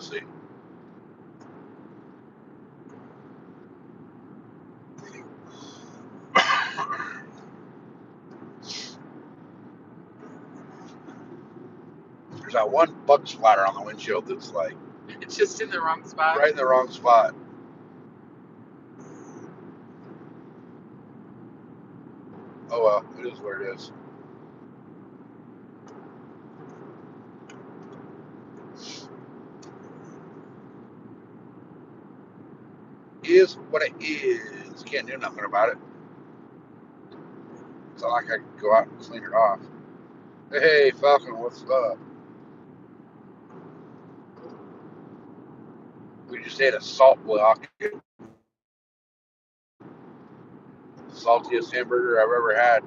We'll see. There's that one bug splatter on the windshield that's like It's just in the wrong spot. right in the wrong spot. Oh well, it is what it is. Is what it is. Can't do nothing about it. It's not like I can go out and clean it off. Hey, Falcon, what's up? We just ate a salt block. Saltiest hamburger I've ever had.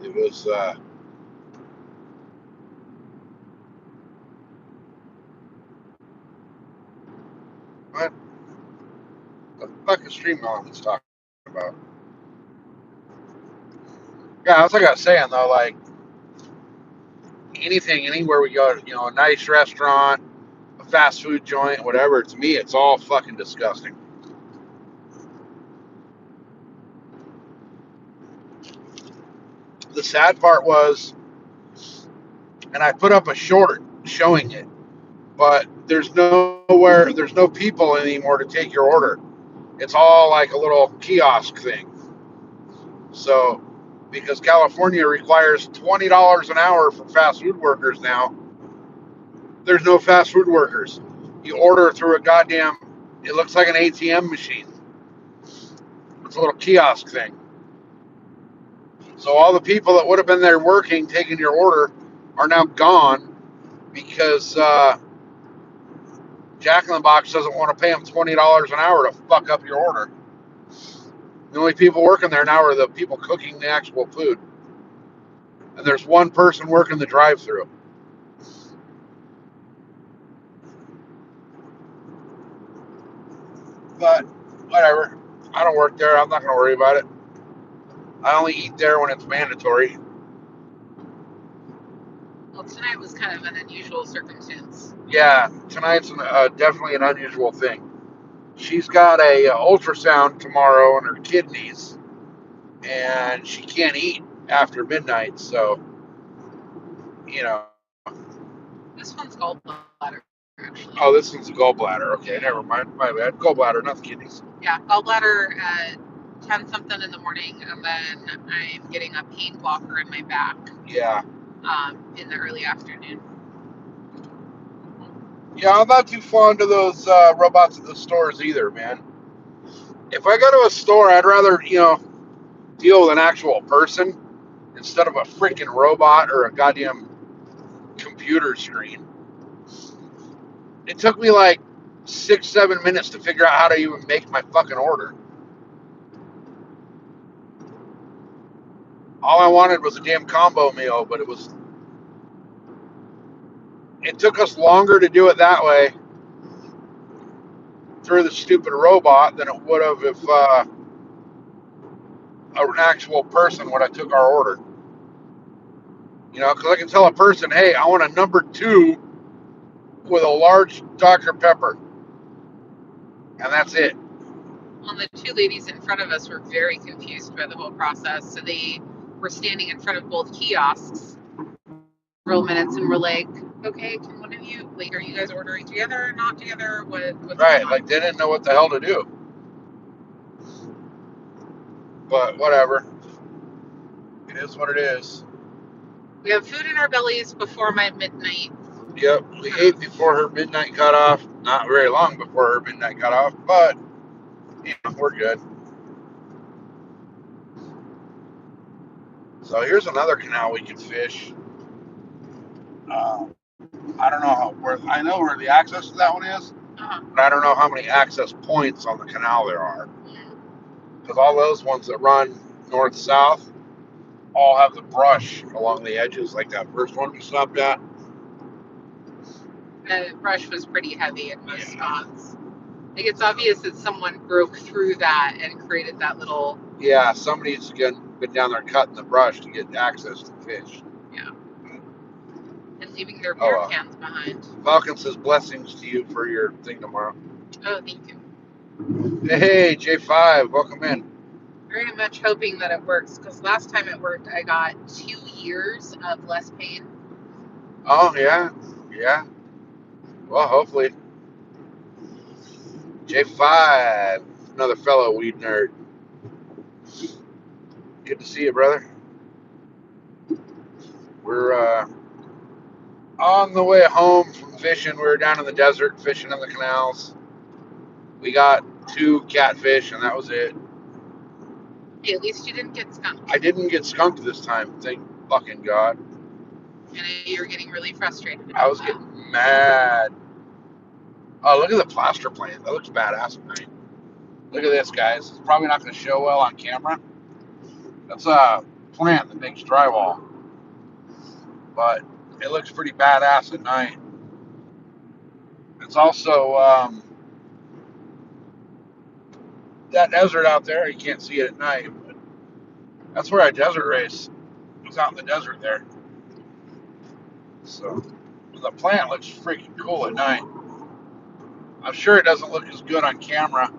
It was what the fuck is Stream Elements talking about? Yeah, that's like I was saying though, like anything, anywhere we go, a nice restaurant, a fast food joint, whatever, to me it's all fucking disgusting. The sad part was, and I put up a short showing it, but there's no people anymore to take your order. It's all like a little kiosk thing. So, because California requires $20 an hour for fast food workers now, there's no fast food workers. You order through a goddamn, it looks like an ATM machine. It's a little kiosk thing. So all the people that would have been there working, taking your order, are now gone because Jack in the Box doesn't want to pay them $20 an hour to fuck up your order. The only people working there now are the people cooking the actual food. And there's one person working the drive-through. But whatever. I don't work there. I'm not going to worry about it. I only eat there when it's mandatory. Well, tonight was kind of an unusual circumstance. Yeah, tonight's definitely an unusual thing. She's got a ultrasound tomorrow on her kidneys, and she can't eat after midnight. So, you know. This one's gallbladder, actually. Oh, this one's a gallbladder. Okay, never mind. My bad. Gallbladder, not the kidneys. Yeah, gallbladder at 10 something in the morning, and then I'm getting a pain blocker in my back. Yeah. In the early afternoon. Yeah, I'm not too fond of those robots at the stores either, man. If I go to a store, I'd rather, deal with an actual person instead of a freaking robot or a goddamn computer screen. It took me like 6-7 minutes to figure out how to even make my fucking order. All I wanted was a damn combo meal, but it took us longer to do it that way through the stupid robot than it would have if an actual person would have took our order. Because I can tell a person, hey, I want a number 2 with a large Dr. Pepper. And that's it. Well, the two ladies in front of us were very confused by the whole process. So they were standing in front of both kiosks several minutes and were like, okay, can one of you, like, are you guys ordering together or not together? What's right, like they didn't know what the hell to do. But whatever. It is what it is. We have food in our bellies before my midnight. Yep, we ate before her midnight cutoff. Not very long before her midnight cutoff, but we're good. So here's another canal we can fish. I don't know I know where the access to that one is, but I don't know how many access points on the canal there are. Because all those ones that run north-south all have the brush along the edges, like that first one we stopped at. The brush was pretty heavy in most spots. Like, it's obvious that someone broke through that and created that little... Yeah, somebody's been down there cutting the brush to get access to fish. Yeah. leaving their Oh, beer cans behind. Falcon says blessings to you for your thing tomorrow. Oh, thank you. Hey, J5, welcome in. Very much hoping that it works, because last time it worked, I got 2 years of less pain. Oh, yeah. Yeah. Well, hopefully. J5, another fellow weed nerd. Good to see you, brother. We're on the way home from fishing. We were down in the desert fishing in the canals. We got 2 catfish, and that was it. Hey, at least you didn't get skunked. I didn't get skunked this time, thank fucking God. And you were getting really frustrated. I was getting mad. Oh, look at the plaster plant. That looks badass at night. Look at this, guys. It's probably not going to show well on camera. That's a plant that makes drywall. But it looks pretty badass at night. It's also that desert out there. You can't see it at night. But that's where I desert race. It was out in the desert there. So the plant looks freaking cool at night. I'm sure it doesn't look as good on camera.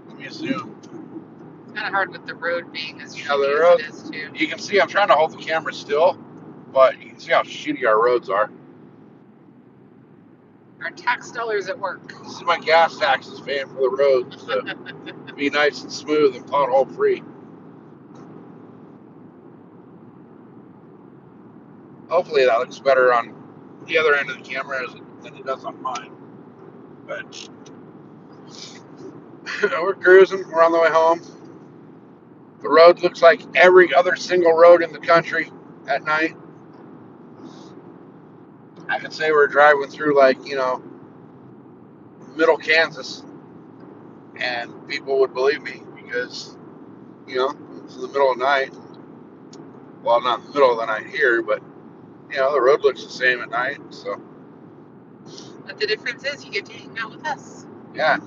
Let me zoom. It's kind of hard with the road being as Yeah, shitty the road. as it is, too. You can see I'm trying to hold the camera still, but you can see how shitty our roads are. Our tax dollars at work. This is my gas taxes paying for the roads to be nice and smooth and pothole free. Hopefully that looks better on the other end of the camera than it does on mine. But we're cruising. We're on the way home. The road looks like every other single road in the country at night. I could say we're driving through, like, middle Kansas, and people would believe me because, it's in the middle of the night. Well, not in the middle of the night here, but, the road looks the same at night. So, But the difference is you get to hang out with us. yeah.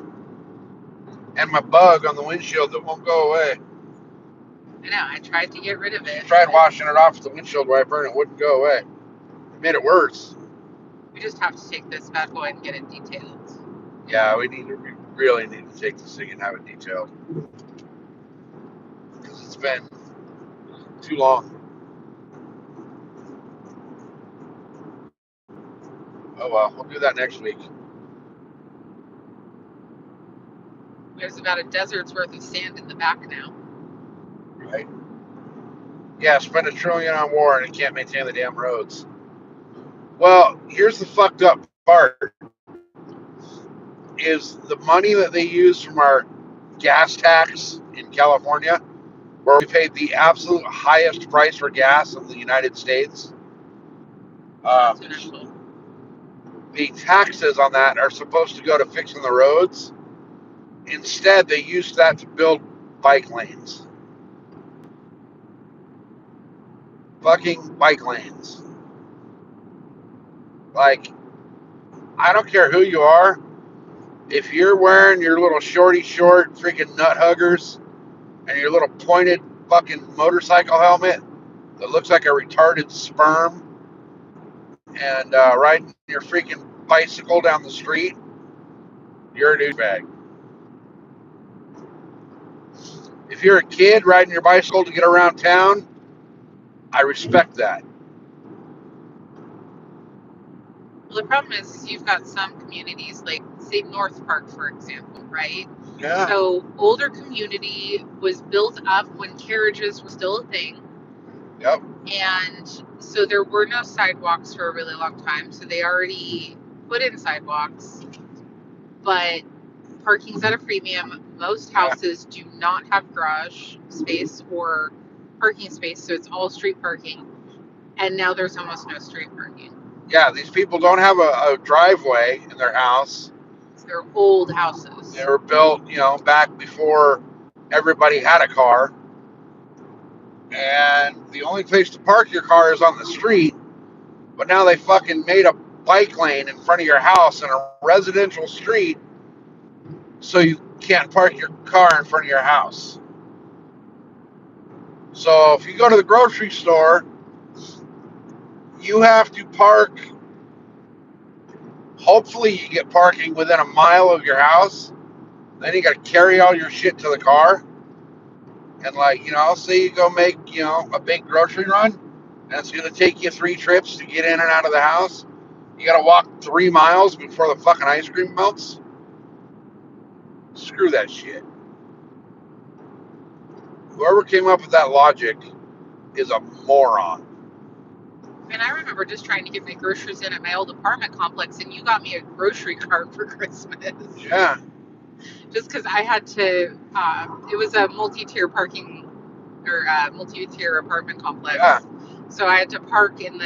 And my bug on the windshield that won't go away. I know, I tried to get rid of it. I tried washing it off with the windshield wiper and it wouldn't go away. It made it worse. We just have to take this bad boy and get it detailed. Yeah, we really need to take this thing and have it detailed. Because it's been too long. Oh well, we'll do that next week. There's about a desert's worth of sand in the back now. Right? Yeah, spend $1 trillion on war and it can't maintain the damn roads. Well, here's the fucked up part. Is the money that they use from our gas tax in California, where we paid the absolute highest price for gas in the United States. The taxes on that are supposed to go to fixing the roads. Instead, they used that to build bike lanes. Fucking bike lanes. Like, I don't care who you are. If you're wearing your little short freaking nut huggers and your little pointed fucking motorcycle helmet that looks like a retarded sperm and riding your freaking bicycle down the street, you're a douchebag. If you're a kid riding your bicycle to get around town, I respect that. Well, the problem is you've got some communities, like, say, North Park, for example, right? Yeah. So, older community was built up when carriages were still a thing. Yep. And so there were no sidewalks for a really long time. So they already put in sidewalks. But parking's at a premium. Most houses do not have garage space or parking space. So it's all street parking. And now there's almost no street parking. Yeah, these people don't have a driveway in their house. They're old houses. They were built, back before everybody had a car. And the only place to park your car is on the street. But now they fucking made a bike lane in front of your house in a residential street so you can't park your car in front of your house. So if you go to the grocery store You have to park. Hopefully, you get parking within a mile of your house. Then you got to carry all your shit to the car. And, like, say you go make, a big grocery run, and it's going to take you 3 trips to get in and out of the house. You got to walk 3 miles before the fucking ice cream melts. Screw that shit. Whoever came up with that logic is a moron. And I remember just trying to get my groceries in at my old apartment complex, and you got me a grocery cart for Christmas. Yeah. Just because I had to, it was a multi-tier parking or multi-tier apartment complex. Yeah. So I had to park in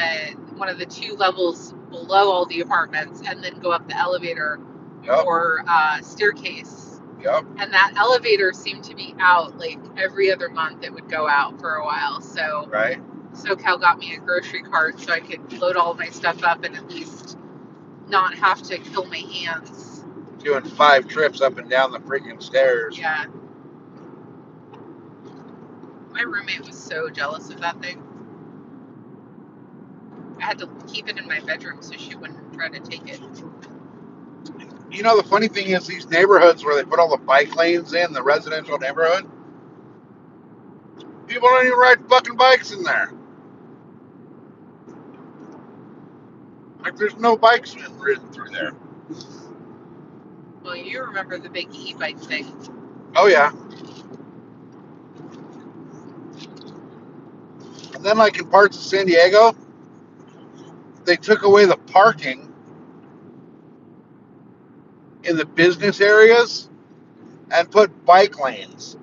one of the 2 levels below all the apartments, and then go up the elevator or staircase. Yep. And that elevator seemed to be out like every other month. It would go out for a while. So Right. SoCal got me a grocery cart so I could load all my stuff up and at least not have to kill my hands. Doing 5 trips up and down the freaking stairs. Yeah. My roommate was so jealous of that thing. I had to keep it in my bedroom so she wouldn't try to take it. The funny thing is, these neighborhoods where they put all the bike lanes in, the residential neighborhood, people don't even ride fucking bikes in there. Like, there's no bikes ridden through there. Well, you remember the big e-bike thing. Oh, yeah. And then, like, in parts of San Diego, they took away the parking in the business areas and put bike lanes.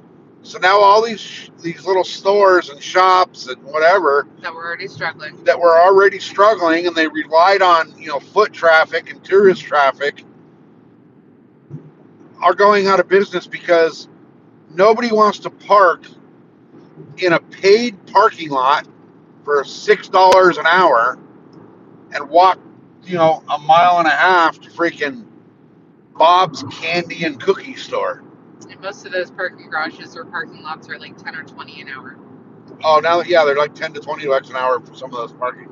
So now all these little stores and shops and whatever that were already struggling, and they relied on foot traffic and tourist traffic, are going out of business because nobody wants to park in a paid parking lot for $6 an hour and walk a mile and a half to freaking Bob's Candy and Cookie Store. And most of those parking garages or parking lots are like 10 or 20 an hour. Oh, now yeah, they're like 10 to 20 bucks an hour for some of those parking.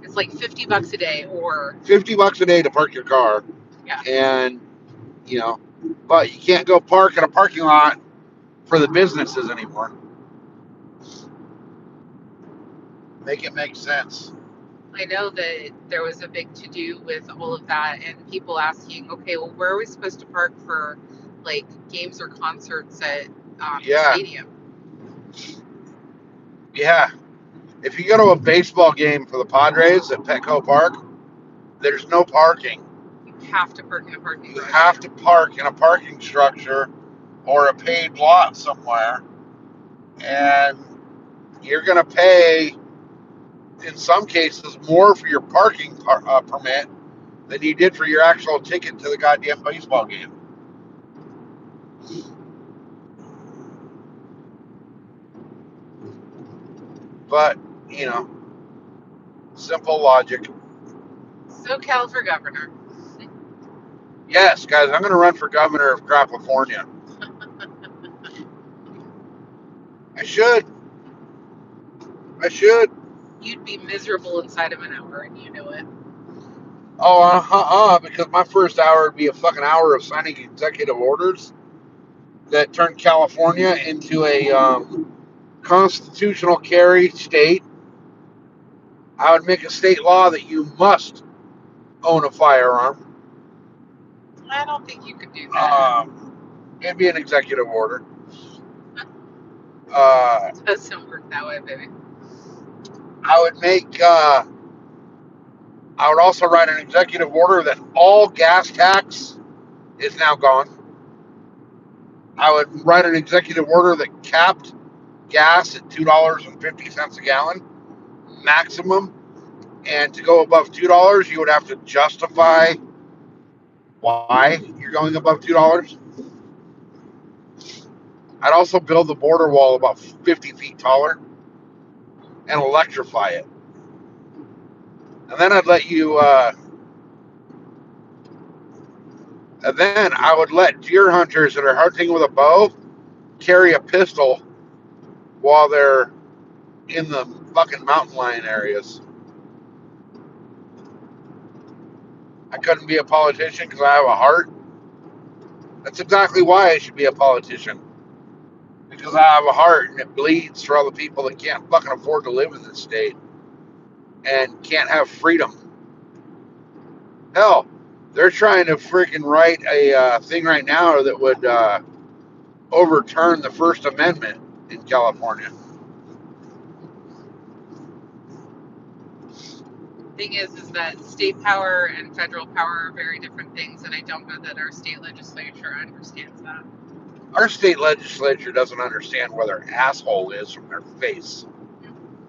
It's like $50 a day or $50 a day to park your car. Yeah. And but you can't go park in a parking lot for the businesses anymore. Make it make sense. I know that there was a big to-do with all of that and people asking, okay, well, where are we supposed to park for like games or concerts at the stadium? Yeah. If you go to a baseball game for the Padres at Petco Park, there's no parking. You have to park in a parking You have to park in a parking structure or a paid lot somewhere. And you're going to pay, in some cases, more for your parking permit than you did for your actual ticket to the goddamn baseball game. But, simple logic. SoCal for governor. Yes, guys, I'm going to run for governor of California. I should. You'd be miserable inside of an hour, and you know it. Oh, because my first hour would be a fucking hour of signing executive orders that turned California into a constitutional carry state. I would make a state law that you must own a firearm. I don't think you could do that. It'd be an executive order. It doesn't work that way, baby. I would also write an executive order that all gas tax is now gone. I would write an executive order that capped gas at $2.50 a gallon maximum, and to go above $2, you would have to justify why you're going above $2. I'd also build the border wall about 50 feet taller and electrify it. And then I'd let you, and then I would let deer hunters that are hunting with a bow carry a pistol while they're in the fucking mountain lion areas. I couldn't be a politician because I have a heart. That's exactly why I should be a politician. Because I have a heart and it bleeds for all the people that can't fucking afford to live in this state and can't have freedom. Hell, they're trying to freaking write a thing right now that would overturn the First Amendment in California. Thing is that state power and federal power are very different things, and I don't know that our state legislature understands that. Our state legislature doesn't understand where their asshole is from their face.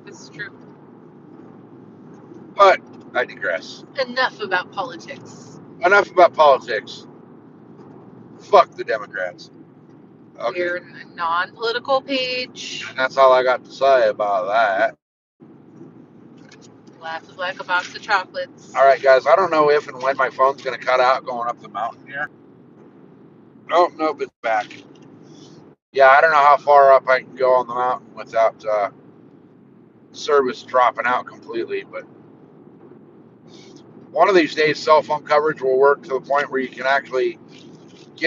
This is true. But I digress. Enough about politics. Enough about politics. Fuck the Democrats. Okay. We're in a non-political page. And that's all I got to say about that. Laugh like a box of chocolates. All right, guys. I don't know if and when my phone's going to cut out going up the mountain here. Oh, nope, it's back. Yeah, I don't know how far up I can go on the mountain without service dropping out completely, but one of these days cell phone coverage will work to the point where you can actually